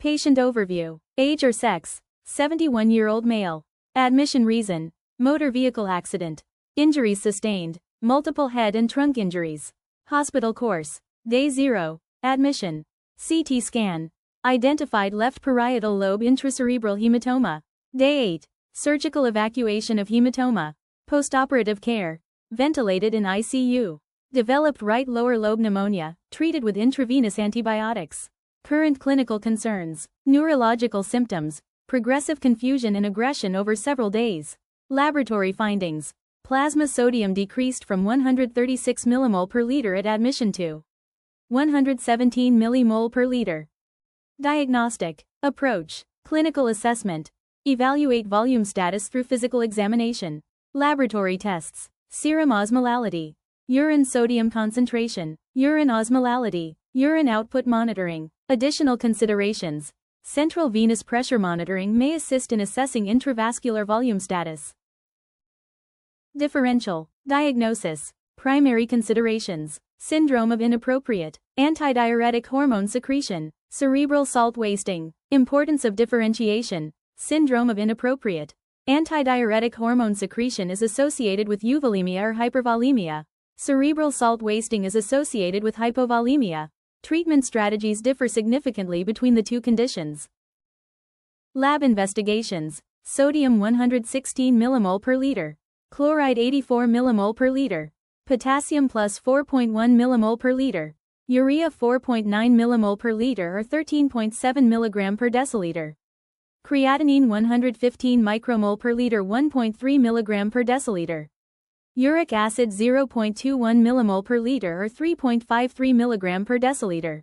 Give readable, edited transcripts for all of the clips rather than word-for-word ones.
Patient overview. Age or sex. 71-year-old male. Admission reason. Motor vehicle accident. Injuries sustained. Multiple head and trunk injuries. Hospital course. Day 0. Admission. CT scan. Identified left parietal lobe intracerebral hematoma. Day 8. Surgical evacuation of hematoma. Postoperative care. Ventilated in ICU. Developed right lower lobe pneumonia, treated with intravenous antibiotics. Current clinical concerns. Neurological symptoms. Progressive confusion and aggression over several days. Laboratory findings. Plasma sodium decreased from 136 millimole per liter at admission to 117 millimole per liter. Diagnostic approach. Clinical assessment. Evaluate volume status through physical examination. Laboratory tests. Serum osmolality. Urine sodium concentration. Urine osmolality. Urine output monitoring. Additional considerations. Central venous pressure monitoring may assist in assessing intravascular volume status. Differential diagnosis. Primary considerations. Syndrome of inappropriate antidiuretic hormone secretion. Cerebral salt wasting. Importance of differentiation. Syndrome of inappropriate antidiuretic hormone secretion is associated with euvolemia or hypervolemia. Cerebral salt wasting is associated with hypovolemia. Treatment strategies differ significantly between the two conditions. Lab investigations. Sodium 116 millimole per liter. Chloride 84 millimole per liter. Potassium plus 4.1 millimole per liter. Urea 4.9 millimole per liter or 13.7 milligram per deciliter. Creatinine 115 micromole per liter 1.3 milligram per deciliter. Uric acid 0.21 millimole per liter or 3.53 milligram per deciliter.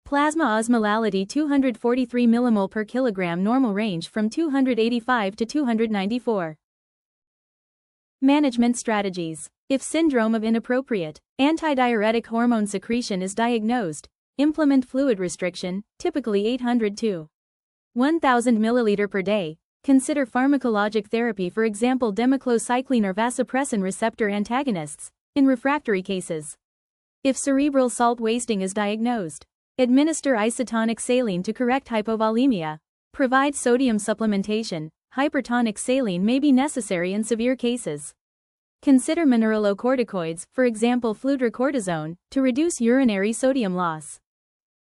Plasma osmolality 243 millimole per kilogram, normal range from 285 to 294. Management strategies. If syndrome of inappropriate antidiuretic hormone secretion is diagnosed, implement fluid restriction, typically 800 to 1000 milliliter per day. Consider pharmacologic therapy, for example democlocycline or vasopressin receptor antagonists, in refractory cases. If cerebral salt wasting is diagnosed, administer isotonic saline to correct hypovolemia. Provide sodium supplementation. Hypertonic saline may be necessary in severe cases. Consider mineralocorticoids, for example fludrocortisone, to reduce urinary sodium loss.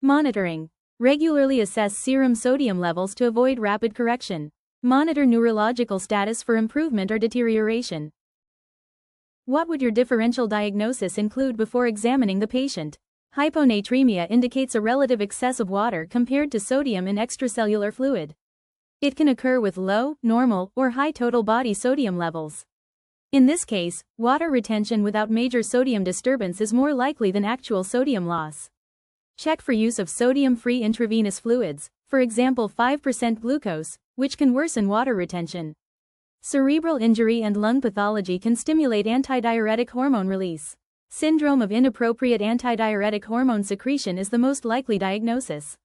Monitoring. Regularly assess serum sodium levels to avoid rapid correction. Monitor neurological status for improvement or deterioration. What would your differential diagnosis include before examining the patient? Hyponatremia indicates a relative excess of water compared to sodium in extracellular fluid. It can occur with low, normal, or high total body sodium levels. In this case, water retention without major sodium disturbance is more likely than actual sodium loss. Check for use of sodium-free intravenous fluids, for example 5% glucose, which can worsen water retention. Cerebral injury and lung pathology can stimulate antidiuretic hormone release. Syndrome of inappropriate antidiuretic hormone secretion is the most likely diagnosis.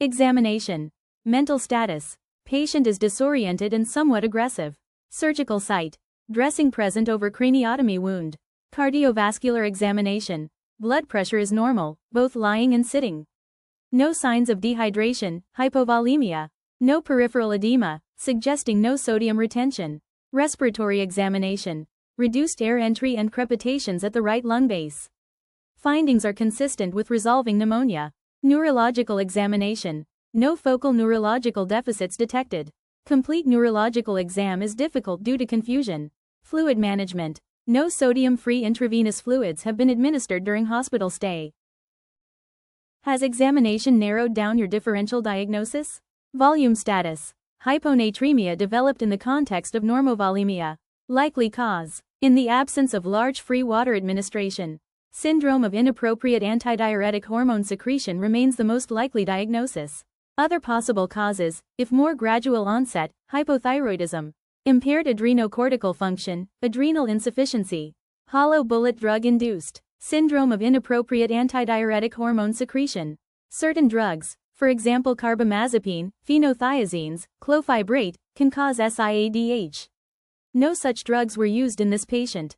Examination. Mental status. Patient is disoriented and somewhat aggressive. Surgical site. Dressing present over craniotomy wound. Cardiovascular examination. Blood pressure is normal, both lying and sitting. No signs of dehydration, hypovolemia. No peripheral edema, suggesting no sodium retention. Respiratory examination. Reduced air entry and crepitations at the right lung base. Findings are consistent with resolving pneumonia. Neurological examination. No focal neurological deficits detected. Complete neurological exam is difficult due to confusion. Fluid management. No sodium-free intravenous fluids have been administered during hospital stay. Has examination narrowed down your differential diagnosis? Volume status. Hyponatremia developed in the context of normovolemia. Likely cause. In the absence of large free water administration. Syndrome of inappropriate antidiuretic hormone secretion remains the most likely diagnosis. Other possible causes, if more gradual onset, hypothyroidism. Impaired adrenocortical function, adrenal insufficiency. Hollow bullet drug-induced. Syndrome of inappropriate antidiuretic hormone secretion. Certain drugs, for example carbamazepine, phenothiazines, clofibrate, can cause SIADH. No such drugs were used in this patient.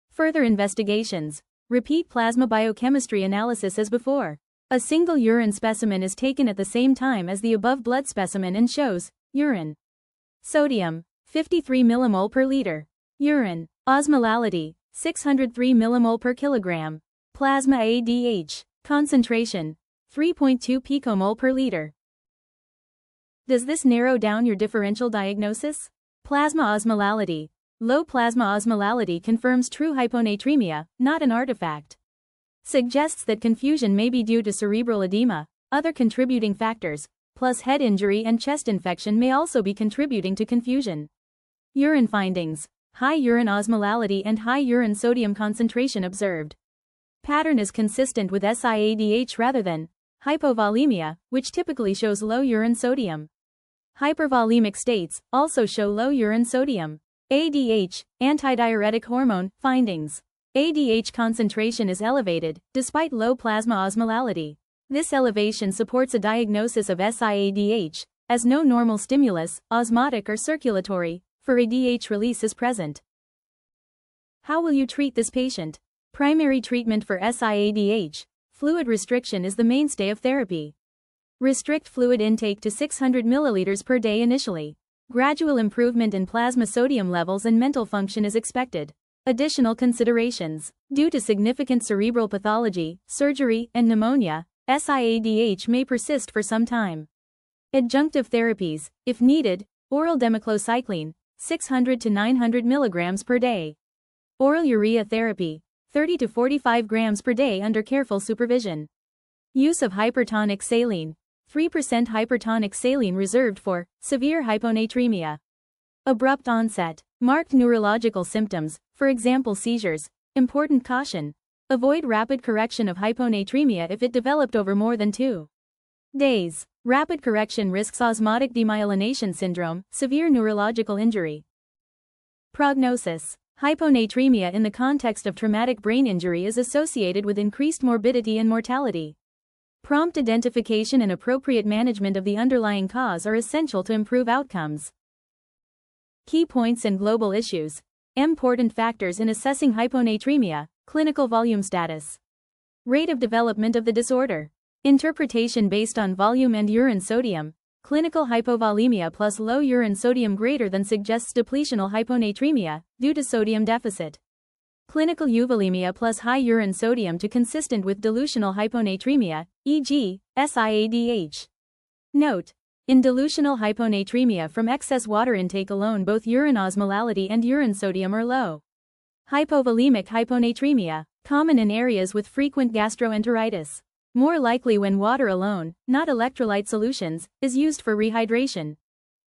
Further investigations. Repeat plasma biochemistry analysis as before. A single urine specimen is taken at the same time as the above blood specimen and shows urine sodium 53 millimole per liter, urine osmolality 603 millimole per kilogram, plasma ADH concentration 3.2 picomole per liter. Does this narrow down your differential diagnosis? Plasma osmolality. Low plasma osmolality confirms true hyponatremia, not an artifact. Suggests that confusion may be due to cerebral edema. Other contributing factors, plus head injury and chest infection, may also be contributing to confusion. Urine findings. High urine osmolality and high urine sodium concentration observed. Pattern is consistent with SIADH rather than hypovolemia, which typically shows low urine sodium. Hypervolemic states also show low urine sodium. ADH, antidiuretic hormone, findings. ADH concentration is elevated, despite low plasma osmolality. This elevation supports a diagnosis of SIADH, as no normal stimulus, osmotic or circulatory, for ADH release is present. How will you treat this patient? Primary treatment for SIADH, fluid restriction is the mainstay of therapy. Restrict fluid intake to 600 milliliters per day initially. Gradual improvement in plasma sodium levels and mental function is expected. Additional considerations. Due to significant cerebral pathology, surgery, and pneumonia, SIADH may persist for some time. Adjunctive therapies, if needed, oral democlocycline, 600 to 900 milligrams per day. Oral urea therapy, 30 to 45 grams per day under careful supervision. Use of hypertonic saline, 3% hypertonic saline reserved for severe hyponatremia. Abrupt onset, marked neurological symptoms, for example seizures, important caution. Avoid rapid correction of hyponatremia if it developed over more than 2 days. Rapid correction risks osmotic demyelination syndrome, severe neurological injury. Prognosis. Hyponatremia in the context of traumatic brain injury is associated with increased morbidity and mortality. Prompt identification and appropriate management of the underlying cause are essential to improve outcomes. Key points and global issues. Important factors in assessing hyponatremia, clinical volume status. Rate of development of the disorder. Interpretation based on volume and urine sodium. Clinical hypovolemia plus low urine sodium greater than suggests depletional hyponatremia, due to sodium deficit. Clinical euvolemia plus high urine sodium to consistent with dilutional hyponatremia, e.g., SIADH. Note: in dilutional hyponatremia from excess water intake alone, both urine osmolality and urine sodium are low. Hypovolemic hyponatremia, common in areas with frequent gastroenteritis. More likely when water alone, not electrolyte solutions, is used for rehydration.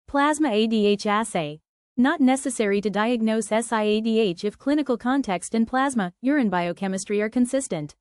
Plasma ADH assay. Not necessary to diagnose SIADH if clinical context and plasma, urine biochemistry are consistent.